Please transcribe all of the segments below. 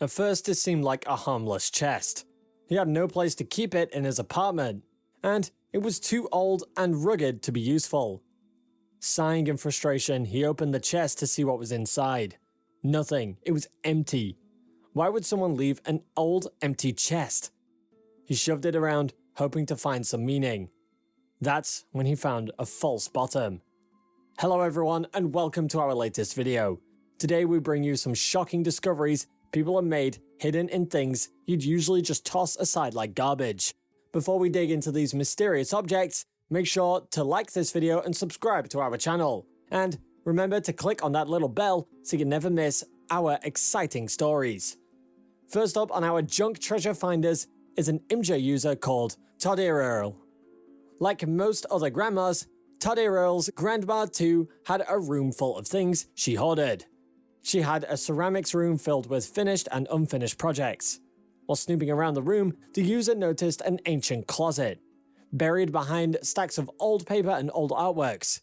At first it seemed like a harmless chest. He had no place to keep it in his apartment, and it was too old and rugged to be useful. Sighing in frustration, he opened the chest to see what was inside. Nothing. It was empty. Why would someone leave an old, empty chest? He shoved it around, hoping to find some meaning. That's when he found a false bottom. Hello everyone, and welcome to our latest video. Today we bring you some shocking discoveries people have made hidden in things you'd usually just toss aside like garbage. Before we dig into these mysterious objects, make sure to like this video and subscribe to our channel. And remember to click on that little bell so you never miss our exciting stories. First up on our junk treasure finders is an Imgur user called Toddy Earl. Like most other grandmas, Toddy Earl's grandma too had a room full of things she hoarded. She had a ceramics room filled with finished and unfinished projects. While snooping around the room, the user noticed an ancient closet, buried behind stacks of old paper and old artworks.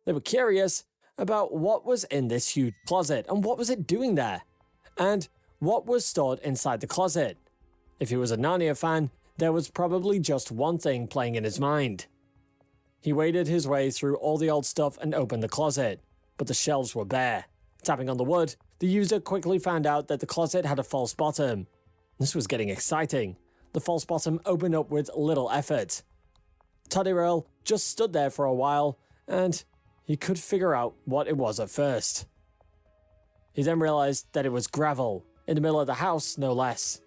They were curious about what was in this huge closet and what was it doing there, and what was stored inside the closet. If he was a Narnia fan, there was probably just one thing playing in his mind. He waded his way through all the old stuff and opened the closet, but the shelves were bare. Tapping on the wood, the user quickly found out that the closet had a false bottom. This was getting exciting. The false bottom opened up with little effort. Toddy Earl just stood there for a while, and he could figure out what it was at first. He then realized that it was gravel, in the middle of the house no less.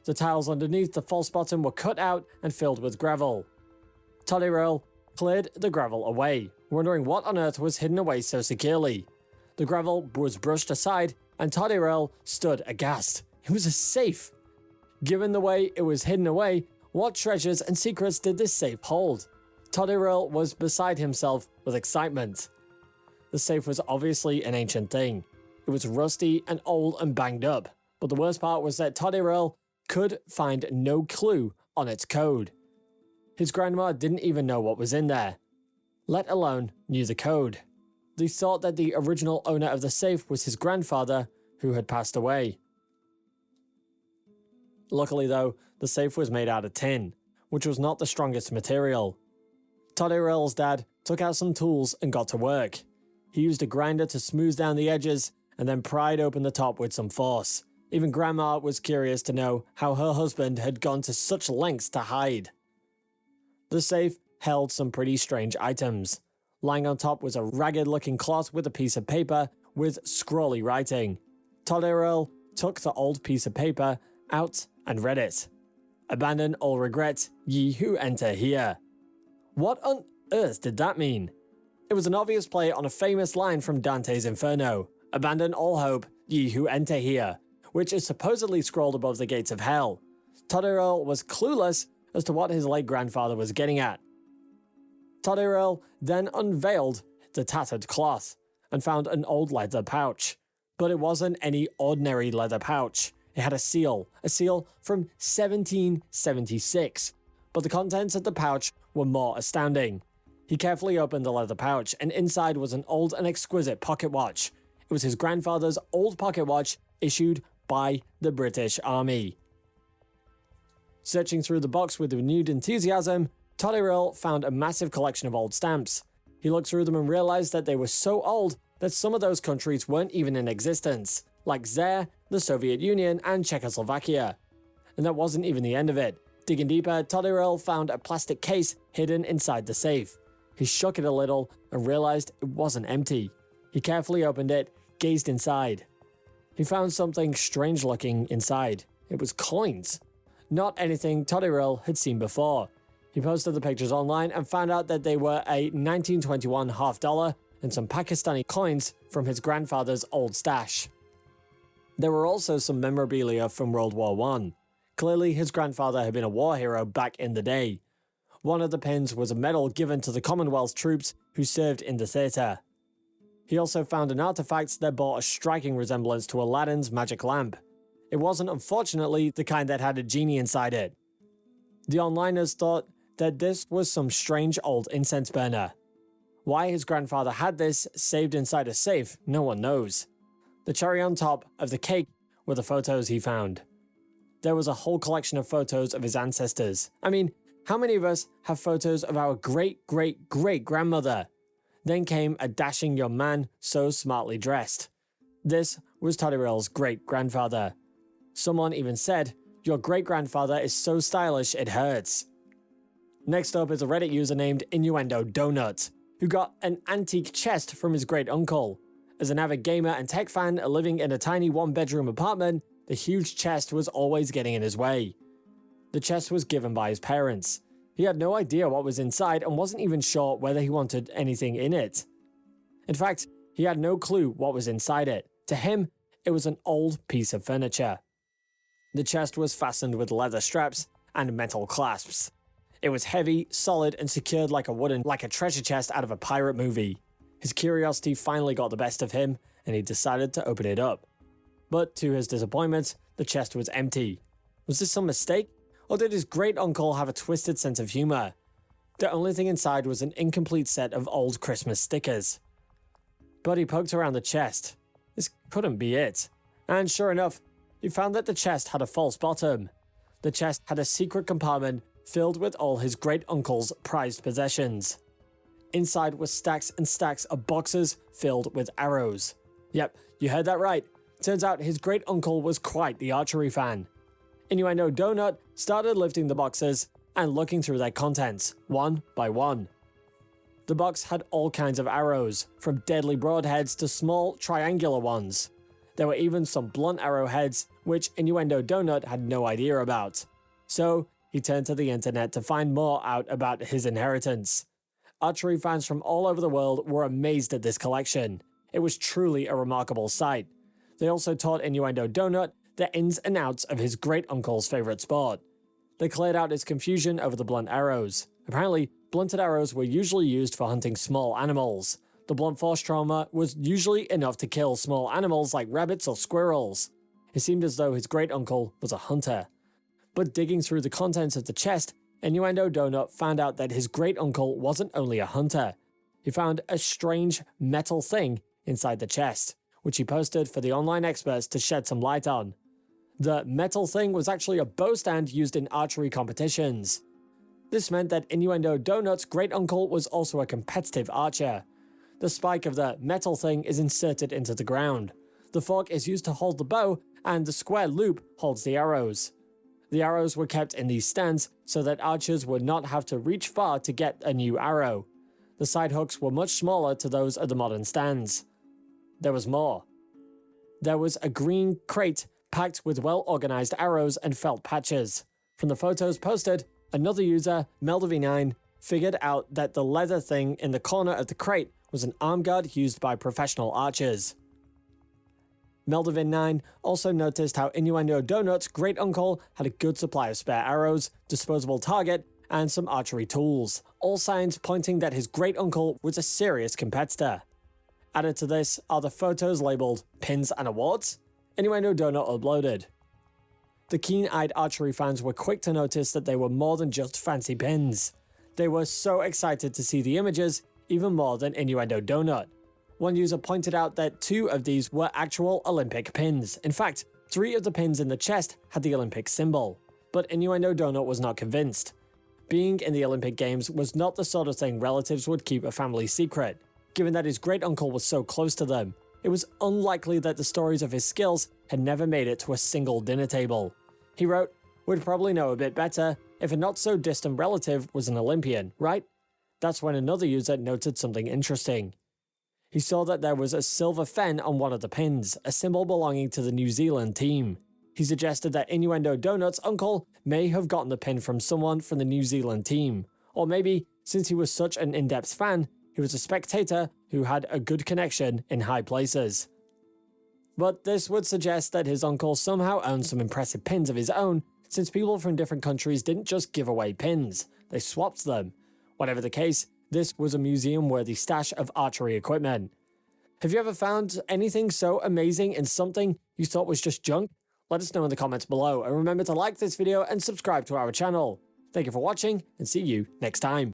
The tiles underneath the false bottom were cut out and filled with gravel. Toddy Earl cleared the gravel away, wondering what on earth was hidden away so securely. The gravel was brushed aside, and Toddy Earl stood aghast. It was a safe! Given the way it was hidden away, what treasures and secrets did this safe hold? Toddy Earl was beside himself with excitement. The safe was obviously an ancient thing. It was rusty and old and banged up, but the worst part was that Toddy Earl could find no clue on its code. His grandma didn't even know what was in there, let alone knew the code. They thought that the original owner of the safe was his grandfather, who had passed away. Luckily though, the safe was made out of tin, which was not the strongest material. Toddy Earl's dad took out some tools and got to work. He used a grinder to smooth down the edges and then pried open the top with some force. Even Grandma was curious to know how her husband had gone to such lengths to hide. The safe held some pretty strange items. Lying on top was a ragged-looking cloth with a piece of paper with scrawly writing. Toddy Earl took the old piece of paper out and read it. "Abandon all regret, ye who enter here." What on earth did that mean? It was an obvious play on a famous line from Dante's Inferno, "Abandon all hope, ye who enter here," which is supposedly scrawled above the gates of hell. Toddy Earl was clueless as to what his late grandfather was getting at. Toddy Earl then unveiled the tattered cloth and found an old leather pouch. But it wasn't any ordinary leather pouch. It had a seal from 1776. But the contents of the pouch were more astounding. He carefully opened the leather pouch, and inside was an old and exquisite pocket watch. It was his grandfather's old pocket watch issued by the British Army. Searching through the box with renewed enthusiasm, Toddy Earl found a massive collection of old stamps. He looked through them and realized that they were so old that some of those countries weren't even in existence, like Zaire, the Soviet Union, and Czechoslovakia. And that wasn't even the end of it. Digging deeper, Toddy Earl found a plastic case hidden inside the safe. He shook it a little and realized it wasn't empty. He carefully opened it, gazed inside. He found something strange looking inside. It was coins. Not anything Toddy Earl had seen before. He posted the pictures online and found out that they were a 1921 half-dollar and some Pakistani coins from his grandfather's old stash. There were also some memorabilia from World War I. Clearly his grandfather had been a war hero back in the day. One of the pins was a medal given to the Commonwealth troops who served in the theatre. He also found an artifact that bore a striking resemblance to Aladdin's magic lamp. It wasn't unfortunately the kind that had a genie inside it. The onliners thought that this was some strange old incense burner. Why his grandfather had this saved inside a safe, no one knows. The cherry on top of the cake were the photos he found. There was a whole collection of photos of his ancestors. I mean, how many of us have photos of our great-great-great-grandmother? Then came a dashing young man so smartly dressed. This was Toddyril's great-grandfather. Someone even said, "Your great-grandfather is so stylish it hurts." Next up is a Reddit user named Innuendo Donut, who got an antique chest from his great-uncle. As an avid gamer and tech fan living in a tiny one-bedroom apartment, the huge chest was always getting in his way. The chest was given by his parents. He had no idea what was inside and wasn't even sure whether he wanted anything in it. In fact, he had no clue what was inside it. To him, it was an old piece of furniture. The chest was fastened with leather straps and metal clasps. It was heavy, solid, and secured like a treasure chest out of a pirate movie. His curiosity finally got the best of him, and he decided to open it up. But to his disappointment, the chest was empty. Was this some mistake? Or did his great-uncle have a twisted sense of humor? The only thing inside was an incomplete set of old Christmas stickers. But he poked around the chest. This couldn't be it. And sure enough, he found that the chest had a false bottom. The chest had a secret compartment filled with all his great-uncle's prized possessions. Inside were stacks and stacks of boxes filled with arrows. Yep, you heard that right. Turns out his great-uncle was quite the archery fan. Innuendo Donut started lifting the boxes and looking through their contents, one by one. The box had all kinds of arrows, from deadly broadheads to small triangular ones. There were even some blunt arrowheads, which Innuendo Donut had no idea about. So he turned to the internet to find more out about his inheritance. Archery fans from all over the world were amazed at this collection. It was truly a remarkable sight. They also taught Innuendo Donut the ins and outs of his great-uncle's favorite sport. They cleared out his confusion over the blunt arrows. Apparently, blunted arrows were usually used for hunting small animals. The blunt force trauma was usually enough to kill small animals like rabbits or squirrels. It seemed as though his great-uncle was a hunter. But digging through the contents of the chest, Innuendo Donut found out that his great-uncle wasn't only a hunter. He found a strange metal thing inside the chest, which he posted for the online experts to shed some light on. The metal thing was actually a bow stand used in archery competitions. This meant that Innuendo Donut's great-uncle was also a competitive archer. The spike of the metal thing is inserted into the ground. The fork is used to hold the bow, and the square loop holds the arrows. The arrows were kept in these stands so that archers would not have to reach far to get a new arrow. The side hooks were much smaller to those of the modern stands. There was more. There was a green crate packed with well-organized arrows and felt patches. From the photos posted, another user, Memorabilia, figured out that the leather thing in the corner of the crate was an arm guard used by professional archers. Memorabilia also noticed how Innuendo Donut's great-uncle had a good supply of spare arrows, disposable target, and some archery tools, all signs pointing that his great-uncle was a serious competitor. Added to this are the photos labeled Pins and Awards. Innuendo Donut uploaded. The keen-eyed archery fans were quick to notice that they were more than just fancy pins. They were so excited to see the images, even more than Innuendo Donut. One user pointed out that 2 of these were actual Olympic pins. In fact, 3 of the pins in the chest had the Olympic symbol. But Innuendo Donut was not convinced. Being in the Olympic Games was not the sort of thing relatives would keep a family secret. Given that his great-uncle was so close to them, it was unlikely that the stories of his skills had never made it to a single dinner table. He wrote, "We'd probably know a bit better if a not-so-distant relative was an Olympian, right?" That's when another user noted something interesting. He saw that there was a silver fen on one of the pins, a symbol belonging to the New Zealand team. He suggested that Innuendo Donut's uncle may have gotten the pin from someone from the New Zealand team. Or maybe, since he was such an in-depth fan, he was a spectator who had a good connection in high places. But this would suggest that his uncle somehow owned some impressive pins of his own, since people from different countries didn't just give away pins, they swapped them. Whatever the case, this was a museum-worthy stash of archery equipment. Have you ever found anything so amazing in something you thought was just junk? Let us know in the comments below, and remember to like this video and subscribe to our channel. Thank you for watching, and see you next time.